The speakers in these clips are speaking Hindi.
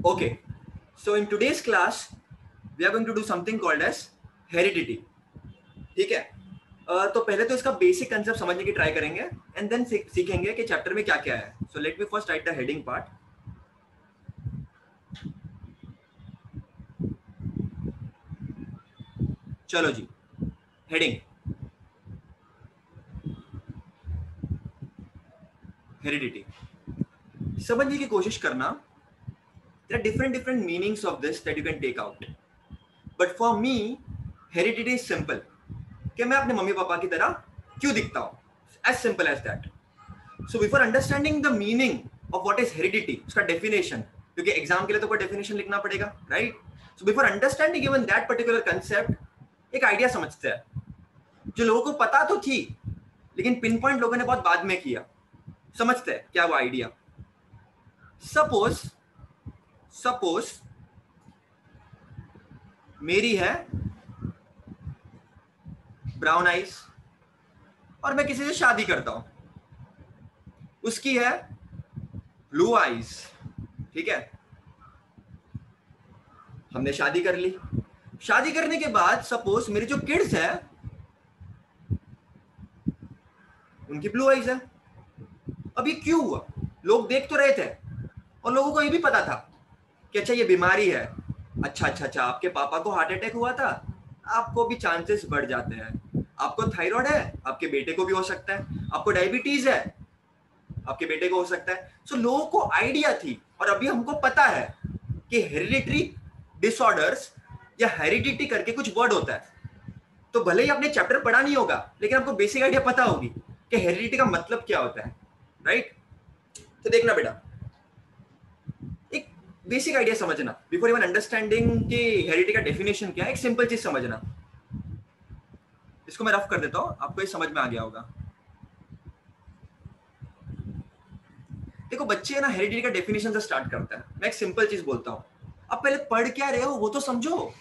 Okay, so in today's class, we are going to do something called as heredity. ठीक है? तो पहले तो इसका बेसिक कंसेप्ट समझने की ट्राई करेंगे एंड देन सीखेंगे कि चैप्टर में क्या क्या है. So let me first right the heading part. चलो जी, हेडिंग हेरिडिटी. समझने की कोशिश करना. There are different meanings of this that you can take out. But for me, heredity is simple. कि मैं अपने मम्मी पापा की तरह क्यों दिखता हूँ? As simple as that. So before understanding the meaning of what is heredity, उसका definition, क्योंकि एग्जाम के लिए तो कोई definition लिखना पड़ेगा, right? So before understanding even that particular concept, एक आइडिया समझते हैं जो लोगों को पता तो थी लेकिन पिन पॉइंट लोगों ने बहुत बाद में किया. समझते हैं क्या वो आइडिया. सपोज मेरी है ब्राउन आइज और मैं किसी से शादी करता हूं. उसकी है ब्लू आइज. ठीक है, हमने शादी कर ली. शादी करने के बाद सपोज मेरी जो किड्स है उनकी ब्लू आइज है. अब ये क्यों हुआ? लोग देख तो रहे थे और लोगों को ये भी पता था कि अच्छा ये बीमारी है. अच्छा आपके पापा को हार्ट अटैक हुआ था, आपको भी चांसेस बढ़ जाते हैं. आपको थायराइड है, आपके बेटे को भी हो सकता है. आपको डायबिटीज है, आपके बेटे को हो सकता है. सो लोगों को आइडिया थी और अभी हमको पता है कि हेरिडिटरी डिसऑर्डर्स या हेरिडिटी करके कुछ वर्ड होता है. तो भले ही आपने चैप्टर पढ़ा नहीं होगा लेकिन आपको बेसिक आइडिया पता होगी कि हेरिडिटी का मतलब क्या होता है, राइट? तो देखना बेटा, एक बेसिक आइडिया समझना बिफोर इवन अंडरस्टैंडिंग कि हेरिडिटी का डेफिनेशन क्या है. एक सिंपल चीज समझना. इसको मैं रफ कर देता हूं, आपको ये समझ में आ गया होगा. देखो बच्चे ना हेरिडिटी का डेफिनेशन से स्टार्ट करता है. मैं एक सिंपल चीज बोलता हूं, अब पहले पढ़ क्या रहे हो वो तो समझो.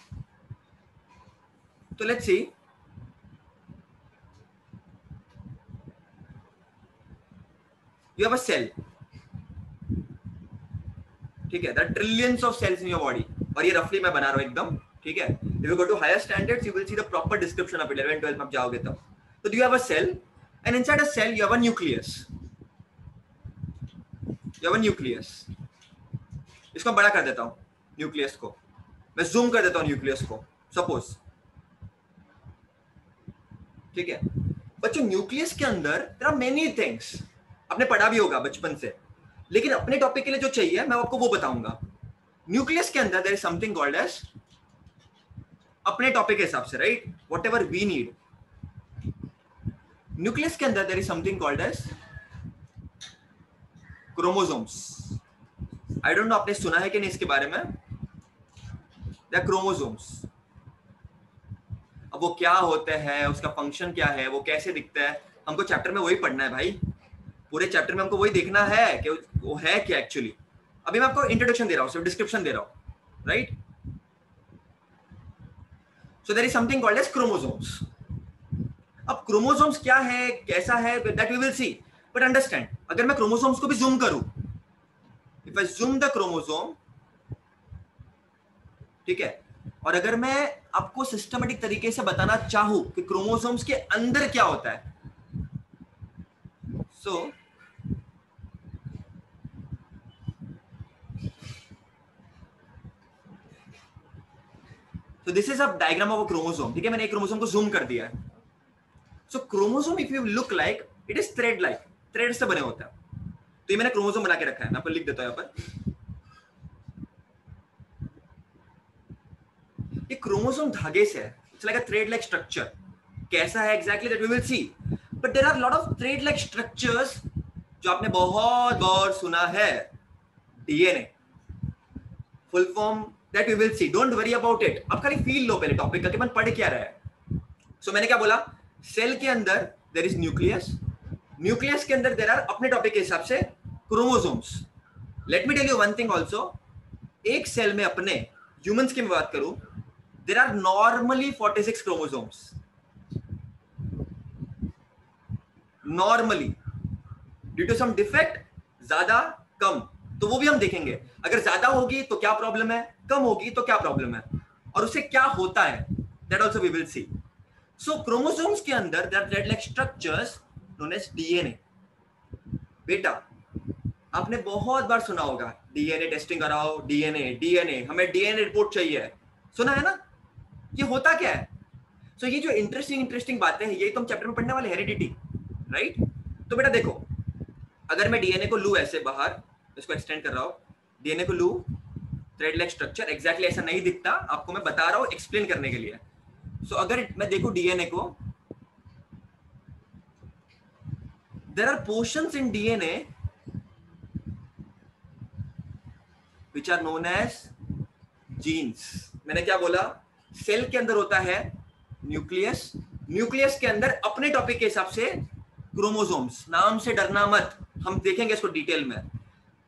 तो let's see, you have a cell. ठीक है, there are trillions of cells in your body. और ये रफली मैं बना रहा हूं एकदम. ठीक है, if you go to higher standards you will see the proper description of 11 12 में आप जाओगे तब. तो you have a cell and inside a cell you have a nucleus. You have a nucleus. इसको बड़ा कर देता हूं न्यूक्लियस को. मैं जूम कर देता हूं न्यूक्लियस को सपोज. ठीक है बच्चों, न्यूक्लियस के अंदर there are many things. आपने पढ़ा भी होगा बचपन से, लेकिन अपने टॉपिक के लिए जो चाहिए मैं आपको वो बताऊंगा. न्यूक्लियस के अंदर there is something called as, अपने टॉपिक के हिसाब से, right, whatever we need. Nucleus के अंदर there is something called as chromosomes. I don't know आपने सुना है कि नहीं इसके बारे में. They are chromosomes. अब वो क्या होते हैं, उसका फंक्शन क्या है, वो कैसे दिखता है, हमको चैप्टर में वही पढ़ना है भाई. पूरे चैप्टर में हमको वही देखना है कि वो है क्या एक्चुअली. अभी मैं आपको इंट्रोडक्शन दे रहा हूं, सिर्फ डिस्क्रिप्शन दे रहा हूं, right? So there is something called as chromosomes. अब क्रोमोसोम्स क्या है, कैसा है, that we will see. But understand, अगर मैं क्रोमोसोम्स को भी जूम करूं, if I zoom the chromosome, ठीक है, और अगर मैं आपको सिस्टमेटिक तरीके से बताना चाहूं कि क्रोमोसोम्स के अंदर क्या होता है, so this is a diagram of a chromosome. ठीक है, मैंने एक क्रोमोसोम को जूम कर दिया है. So chromosome if you look like, it is thread like, thread से बने होता है. तो ये मैंने क्रोमोसोम बना के रखा है, मैं आपको लिख देता हूं यहाँ पर. ये क्रोमोसोम धागे से है. It's like a thread like structure. कैसा है exactly that we will see. But there are lot of thread like structures जो आपने बहुत बार सुना है. DNA full form that we will see. Don't worry about it. आप खाली फील लो पहले टॉपिक का कि मन पढ़ क्या रहा है. सो मैंने क्या बोला, सेल के अंदर देयर इज न्यूक्लियस. न्यूक्लियस के अंदर देयर आर, अपने टॉपिक के हिसाब से, chromosomes. Let me tell you one thing also. एक सेल में, अपने ह्यूमंस की मैं बात करूं, there are normally 46 chromosomes. Normally, due to some defect ज्यादा कम, तो वो भी हम देखेंगे। अगर ज्यादा होगी तो क्या प्रॉब्लम है, कम होगी तो क्या प्रॉब्लम है, और उससे क्या होता है, that also we will see. So chromosomes के अंदर there are thread like structures known as DNA. बेटा आपने बहुत बार सुना होगा डीएनए टेस्टिंग कराओ, डीएनए डीएनए, हमें डीएनए रिपोर्ट चाहिए, सुना है ना? ये होता क्या है? सो ये जो इंटरेस्टिंग इंटरेस्टिंग बातें हैं ये तो हम चैप्टर में पढ़ने वाले, हेरिडिटी, राइट? तो बेटा देखो, अगर मैं डीएनए को लू ऐसे बाहर, इसको एक्सटेंड कर रहा हूं, डीएनए को लू, थ्रेड लाइक स्ट्रक्चर, एग्जैक्टली ऐसा नहीं दिखता, आपको मैं बता रहा हूं एक्सप्लेन करने के लिए। सो अगर मैं देखूं डीएनए को, there are portions in DNA which are known as genes। मैंने क्या बोला? सेल के अंदर होता है न्यूक्लियस, न्यूक्लियस के अंदर अपने टॉपिक के हिसाब से क्रोमोसोम्स, नाम से डरना मत, हम देखेंगे इसको डिटेल में।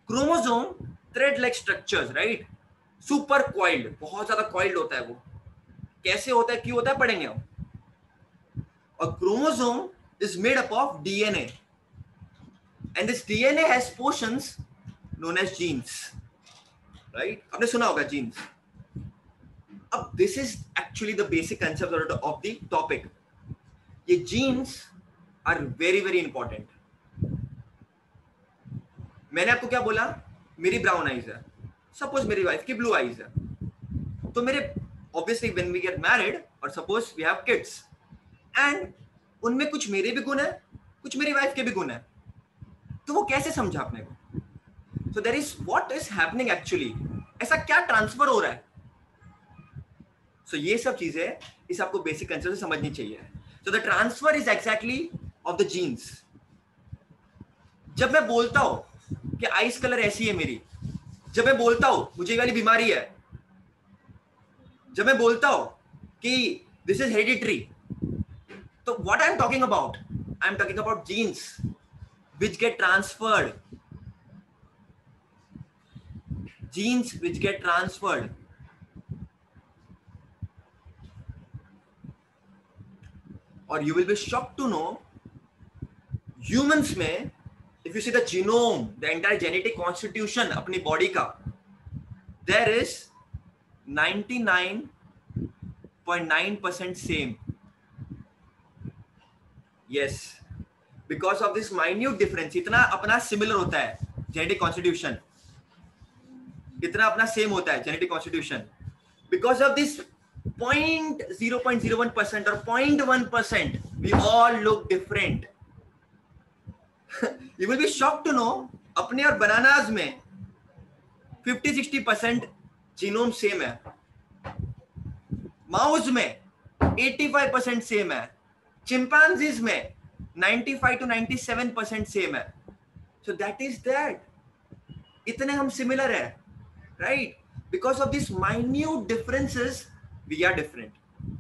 Chromosome thread like structures, right? Super coiled, बहुत ज्यादा कॉइल्ड होता है वो। कैसे होता है, क्यों होता है, पढ़ेंगे हम। और chromosome is made up of DNA and this DNA has portions known as genes, right? आपने सुना होगा जीन्स। अब this is actually the basic concept of the topic. ये genes are very very important. मैंने आपको क्या बोला? मेरी ब्राउन आईज है, सपोज मेरी वाइफ की ब्लू आईज है, तो मेरे obviously when we get married और suppose we have kids and उनमें कुछ मेरे भी गुण है, कुछ मेरी वाइफ के भी गुण है, तो वो कैसे समझा अपने को? So there is what is happening actually, ऐसा क्या ट्रांसफर हो रहा है? So ये सब चीजें इस आपको बेसिक कंसेप्ट से समझनी चाहिए। So the transfer is exactly of the genes। जब मैं बोलता हूं कि आइस कलर ऐसी है मेरी, जब मैं बोलता हूं मुझे ये वाली बीमारी है, जब मैं बोलता हूं कि दिस इज हेरिडिटरी, तो what I am talking about? I am talking about genes which get transferred, genes which get transferred। और you will be shocked to know humans में if you see the genome, the entire genetic constitution अपनी बॉडी का, there is 99.9% same। yes, because of this minute difference, इतना अपना सिमिलर होता है जेनेटिक कॉन्स्टिट्यूशन, इतना अपना सेम होता है genetic constitution. Because of this 0.01% और 0.1% we all look different। you will be shocked to know अपने और बनानास में 50-60% जीनोम सेम है, माउस में 85% सेम है, चिंपांजीज में 95 to 97% सेम है। so that is that, इतने हम सिमिलर है, right? Because of this minute differences we are different.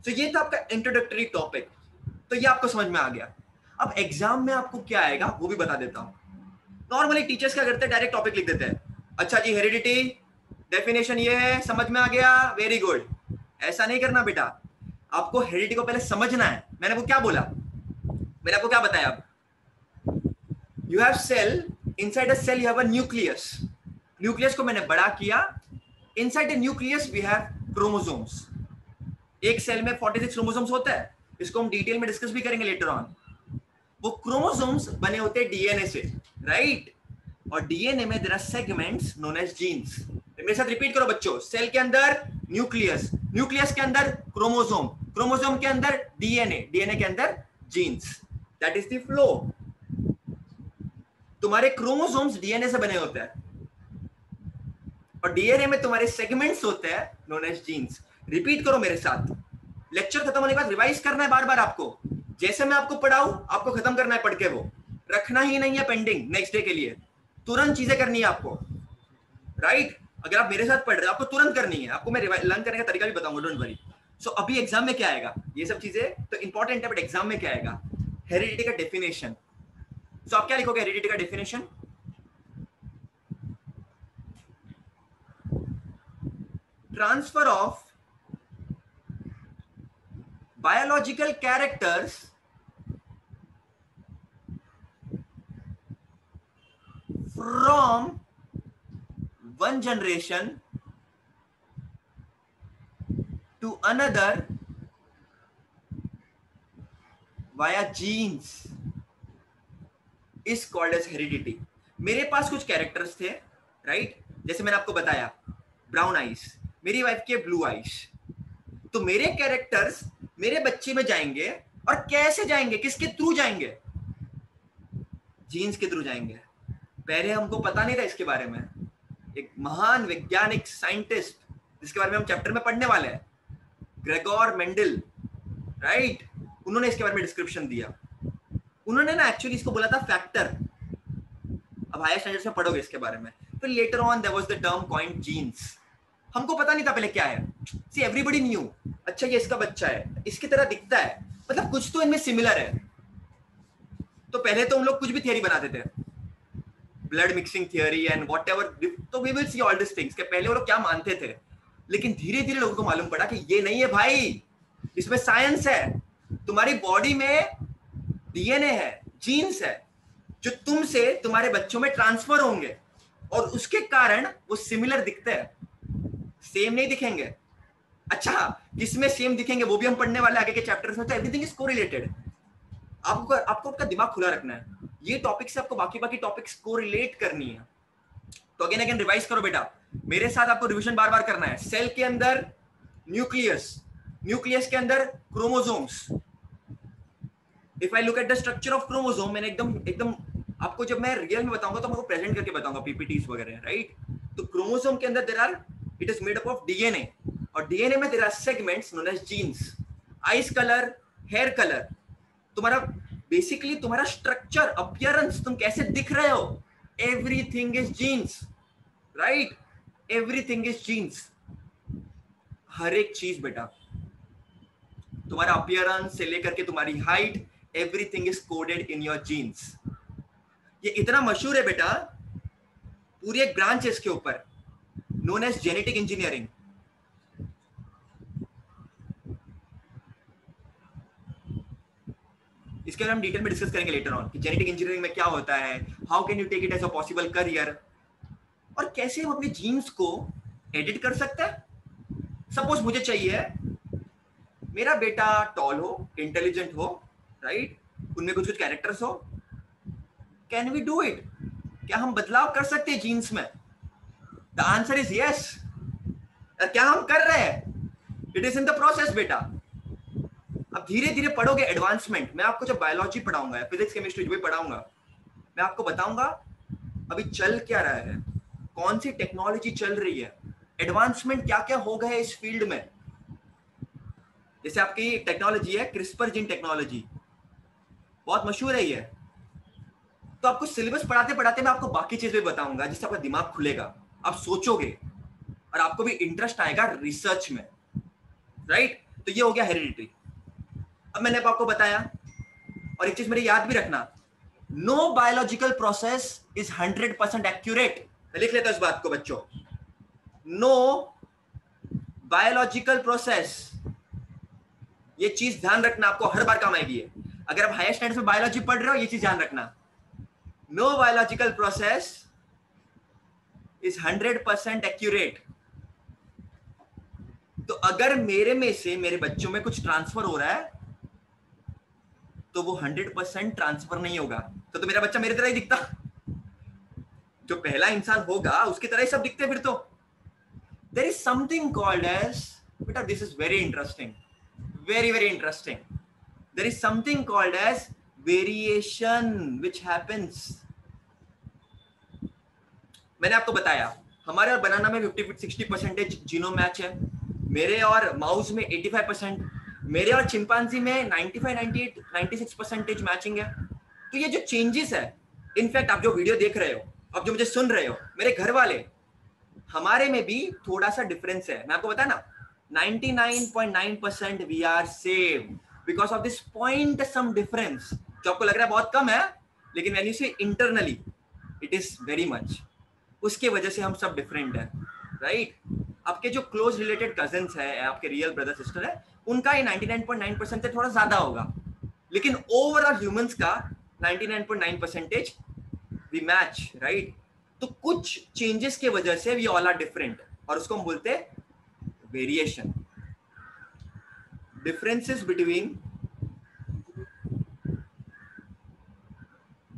तो ये था आपका इंट्रोडक्टरी टॉपिक, तो ये आपको समझ में आ गया। अब एग्जाम में आपको क्या आएगा वो भी बता देता हूं। नॉर्मली टीचर्स क्या करते हैं, डायरेक्ट टॉपिक लिख देते हैं, अच्छा जी हेरिडिटी डेफिनेशन ये है, समझ में आ गया, वेरी गुड। ऐसा नहीं करना बेटा, आपको हेरिडिटी को पहले समझना है। मैंने आपको क्या बोला, मैंने आपको क्या बताया? अब you have cell, inside a cell you have a nucleus, nucleus को मैंने बड़ा किया, inside the nucleus we have chromosomes. एक सेल में 46 क्रोमोसोम्स होता है, इसको हम डिटेल में डिस्कस भी करेंगे लेटर ऑन। वो क्रोमोसोम्स बने होते हैं डीएनए से, राइट? और डीएनए में there are segments known as genes. मेरे साथ रिपीट करो बच्चों, सेल के अंदर न्यूक्लियस, न्यूक्लियस के अंदर क्रोमोसोम, क्रोमोसोम के अंदर डीएनए, डीएनए के अंदर genes. That is the flow. तुम्हारे क्रोमोसोम्स डीएनए से बने होते हैं और डीएनए में तुम्हारे सेगमेंट्स होते हैं नोन एज जीन्स। रिपीट करो मेरे साथ, लेक्चर खत्म होने के बाद रिवाइज करना है बार बार आपको, जैसे मैं आपको पढ़ाऊं आपको खत्म करना है पढ़ के, वो रखना ही नहीं है पेंडिंग नेक्स्ट डे के लिए, तुरंत चीजें करनी है आपको, राइट? अगर आप मेरे साथ पढ़ रहे हो आपको तुरंत करनी है, आपको मैं लर्न करने का तरीका भी बताऊंगा, डोंट वरी। सो अभी एग्जाम में क्या आएगा, ये सब चीजें तो इंपॉर्टेंट है, बट एग्जाम में क्या आएगा, हेरिडिटी का डेफिनेशन। सो आप क्या लिखोगे हेरिडिटी का definition? Transfer of biological characters from one generation to another via genes is called as heredity. मेरे पास कुछ कैरेक्टर्स थे, राइट? जैसे मैंने आपको बताया ब्राउन आइज, मेरी वाइफ के ब्लू आइज, तो मेरे कैरेक्टर्स मेरे बच्चे में जाएंगे, और कैसे जाएंगे, किसके थ्रू जाएंगे? जीन्स के थ्रू जाएंगे। पहले हमको पता नहीं था इसके बारे में। एक महान वैज्ञानिक साइंटिस्ट जिसके बारे में हम चैप्टर में पढ़ने वाले हैं, ग्रेगोर मेंडल, राइट, उन्होंने इसके बारे में डिस्क्रिप्शन दिया। उन्होंने ना एक्चुअली इसको बोला था फैक्टर। अब हायर स्टैंडर्ड्स में पढ़ोगे इसके बारे में। तो later on there was the term coined genes. हमको पता नहीं था पहले क्या है। सी एवरीबॉडी न्यू, अच्छा ये इसका बच्चा है, इसकी तरह दिखता है, मतलब कुछ तो इनमें सिमिलर है। तो पहले तो हम लोग कुछ भी थियरी बनाते थे, blood mixing theory and whatever, तो we will see all this things के पहले वो लोग क्या मानते थे। लेकिन धीरे धीरे लोगों को मालूम पड़ा कि ये नहीं है भाई, इसमें साइंस है। तुम्हारी बॉडी में डीएनए है, जीन्स है, जो तुमसे तुम्हारे बच्चों में ट्रांसफर होंगे, और उसके कारण वो सिमिलर दिखते हैं, सेम नहीं दिखेंगे। अच्छा, किसमें सेम दिखेंगे वो भी हम पढ़ने वाले आगे के चैप्टर्स में। तो एवरीथिंग इज कोरिलेटेड। आपको आपका दिमाग खुला रखना है, ये टॉपिक से आपको बाकी टॉपिक्स को रिलेट करनी है। तो अगेन रिवाइज करो बेटा, मेरे साथ आपको रिवीजन बार बार करना है। सेल के अंदर न्यूक्लियस, न्यूक्लियस के अंदर chromosomes. If I look at the structure of chromosome, मैंने एकदम आपको जब मैं रियल में बताऊंगा तो मैं आपको प्रेजेंट करके बताऊंगा, पीपीटीज वगैरह, राइट। तो क्रोमोसोम के अंदर there are, it is made up of DNA, और डीएनए में there are segments known as genes. Eyes colour, hair colour, तुम्हारा बेसिकली तुम्हारा स्ट्रक्चर, अपीयरेंस, तुम कैसे दिख रहे हो, everything is genes, right, everything is genes. हर एक चीज बेटा, तुम्हारा अपीयरेंस से लेकर के तुम्हारी height, everything is coded in your genes. ये इतना मशहूर है बेटा, पूरी एक ब्रांच है इसके ऊपर, नोन एज जेनेटिक इंजीनियरिंग। इसके बारे में हम डिटेल में डिस्कस करेंगे लेटर ऑन कि जेनेटिक इंजीनियरिंग में क्या होता है, how can you take it as a possible career, और कैसे हम अपने जीन्स को एडिट कर सकते हैं। सपोज मुझे चाहिए मेरा बेटा टॉल हो, इंटेलिजेंट हो, राइट, उनमें कुछ कैरेक्टर्स हो, कैन वी डू इट? क्या हम बदलाव कर सकते हैं जीन्स में? The answer is yes. क्या हम कर रहे हैं? It is in the process बेटा। अब धीरे धीरे पढ़ोगे एडवांसमेंट। मैं आपको जब बायोलॉजी पढ़ाऊंगा, फिजिक्स केमिस्ट्री जो भी पढ़ाऊंगा, मैं आपको बताऊंगा अभी चल क्या रहा है, कौन सी टेक्नोलॉजी चल रही है, एडवांसमेंट क्या क्या हो गए इस फील्ड में। जैसे आपकी टेक्नोलॉजी है क्रिस्पर जीन टेक्नोलॉजी, बहुत मशहूर है ये। तो आपको सिलेबस पढ़ाते पढ़ाते मैं आपको बाकी चीजें बताऊंगा, जिससे आपका दिमाग खुलेगा, आप सोचोगे, और आपको भी इंटरेस्ट आएगा रिसर्च में, राइट। तो ये हो गया हेरिडिटी। अब मैंने आपको बताया, और एक चीज मेरे याद भी रखना, no biological process is 100% accurate. लिख लेता हूं इस बात को बच्चों, नो बायोलॉजिकल प्रोसेस, ये चीज ध्यान रखना, आपको हर बार काम आएगी। अगर आप हायर स्टैंडर्ड्स में बायोलॉजी पढ़ रहे हो, ये चीज ध्यान रखना, no biological process is 100% accurate. तो अगर मेरे में से मेरे बच्चों में कुछ ट्रांसफर हो रहा है, तो वो 100% ट्रांसफर नहीं होगा। तो मेरा बच्चा मेरी तरह ही दिखता, जो पहला इंसान होगा उसकी तरह ही सब दिखते। फिर तो there is something called as, बेटा this is very interesting, very very interesting, there is something called as variation which happens। मैंने आपको बताया हमारे और बनाना में 50-60% जीनोम मैच है, मेरे और माउस में 85%, मेरे और चिंपांजी में 95-98-96% मैचिंग है। तो ये जो चेंजेस है, इनफैक्ट आप जो वीडियो देख रहे हो, आप जो मुझे सुन रहे हो, मेरे घर वाले, हमारे में भी थोड़ा सा डिफरेंस है। मैं आपको बताया ना, 99.9% we are same because of this point some difference, जो आपको लग रहा है बहुत कम है, लेकिन when you say internally it is very much, उसके वजह से हम सब डिफरेंट है, राइट। आपके जो क्लोज रिलेटेड कजिन्स है, आपके रियल ब्रदर सिस्टर है, उनका ये 99.9% से थोड़ा ज्यादा होगा, लेकिन ओवरऑल ह्यूमंस का 99.9% वी मैच, राइट। तो कुछ चेंजेस के वजह से वी ऑल आर डिफरेंट, और उसको हम बोलते हैं variation. Differences between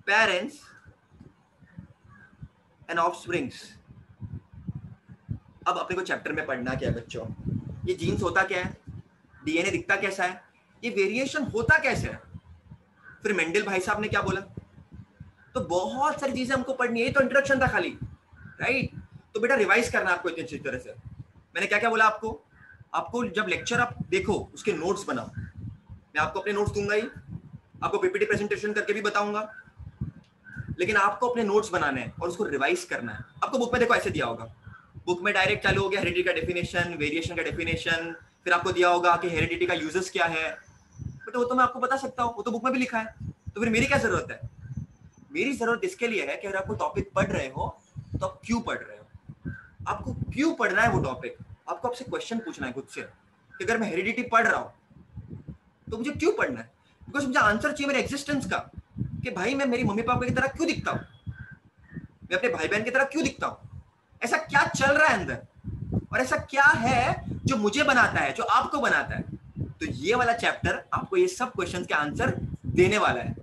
parents and offsprings. अब अपने को चैप्टर में पढ़ना क्या है बच्चों, ये जीन्स होता क्या है, डीएनए दिखता कैसा है, ये वेरिएशन होता कैसे है, फिर मेंडल भाई साहब ने क्या बोला। तो बहुत सारी चीजें हमको पढ़नी है, ये तो इंट्रोडक्शन था खाली, राइट। तो बेटा रिवाइज करना आपको इतनी अच्छी तरह से। मैंने क्या क्या बोला आपको, आपको जब लेक्चर आप देखो उसके नोट्स बनाओ, मैं आपको अपने नोट्स दूंगा ही, आपको पीपीटी प्रेजेंटेशन करके भी बताऊंगा, लेकिन आपको अपने नोट्स बनाने हैं और उसको रिवाइज करना है। आपको बुक में देखो ऐसे दिया होगा, बुक में डायरेक्ट चालू हो गया हेरिडिटी का डेफिनेशन, वेरिएशन का डेफिनेशन, फिर आपको दिया होगा कि हेरिडिटी का यूजेस क्या है, बट वो तो मैं आपको बता सकता हूँ, वो तो बुक में भी लिखा है, तो फिर मेरी क्या जरूरत है। मेरी जरूरत इसके लिए है कि अगर आपको टॉपिक पढ़ रहे हो तो आप क्यों पढ़ रहे हो, आपको क्यों पढ़ना है वो टॉपिक। आपको आपसे क्वेश्चन पूछना है खुद से कि अगर मैं हेरिडिटी पढ़ रहा हूँ तो मुझे क्यों पढ़ना है, बिकॉज मुझे आंसर चाहिए मेरे एग्जिस्टेंस का, कि भाई मैं मेरी मम्मी पापा की तरह क्यों दिखता हूँ, मैं अपने भाई बहन की तरह क्यों दिखता हूँ, ऐसा क्या चल रहा है अंदर, और ऐसा क्या है जो मुझे बनाता है, जो आपको बनाता है। तो ये वाला चैप्टर आपको ये सब क्वेश्चंस के आंसर देने वाला है।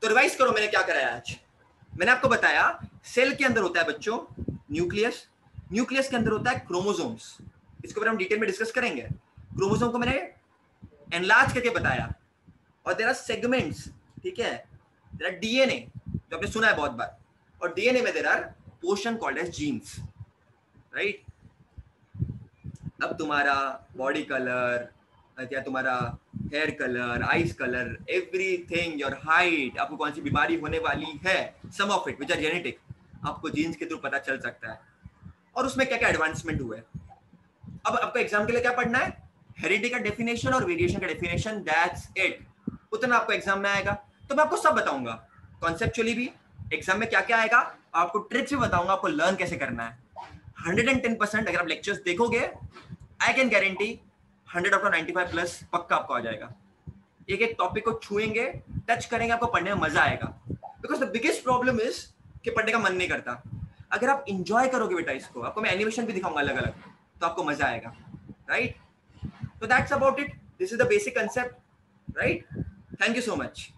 तो रिवाइज करो मैंने क्या कराया आज। मैंने आपको बताया सेल के अंदर होता है बच्चों न्यूक्लियस, न्यूक्लियस के अंदर होता है क्रोमोसोम्स, इसको फिर हम डिटेल में डिस्कस करेंगे। क्रोमोसोम को मैंने एनलार्ज करके बताया, और देयर आर सेगमेंट्स, ठीक है, देयर आर डीएनए जो आपने सुना है बहुत बार, और डीएनए में there are portion called as genes, right. अब तुम्हारा बॉडी कलर या तुम्हारा hair colour, eyes colour, everything, your height, आपको कौन सी बीमारी होने वाली है, some of it which are genetic, आपको जीन्स के थ्रू पता चल सकता है, और उसमें क्या क्या एडवांसमेंट हुए। अब आपको एग्जाम के लिए क्या पढ़ना है, हेरिडिटी का डेफिनेशन और वेरिएशन का डेफिनेशन, दैट्स इट, उतना आपको एग्जाम में आएगा। तो मैं आपको सब बताऊंगा, कॉन्सेप्चुअली भी एग्जाम में क्या क्या आएगा, आपको ट्रिक्स भी बताऊंगा, आपको लर्न कैसे करना है। 110% अगर आप लेक्चर्स देखोगे, I can guarantee 100 out of 95 plus पक्का आपको आ जाएगा। एक एक टॉपिक को छुएंगे, टच करेंगे, आपको पढ़ने में मजा आएगा। Because the biggest problem is कि पढ़ने का मन नहीं करता। अगर आप इंजॉय करोगे बेटा इसको, आपको मैं एनिमेशन भी दिखाऊंगा अलग अलग, तो आपको मजा आएगा, राइट। तो that's about it, this is the basic concept, right. Thank you so much.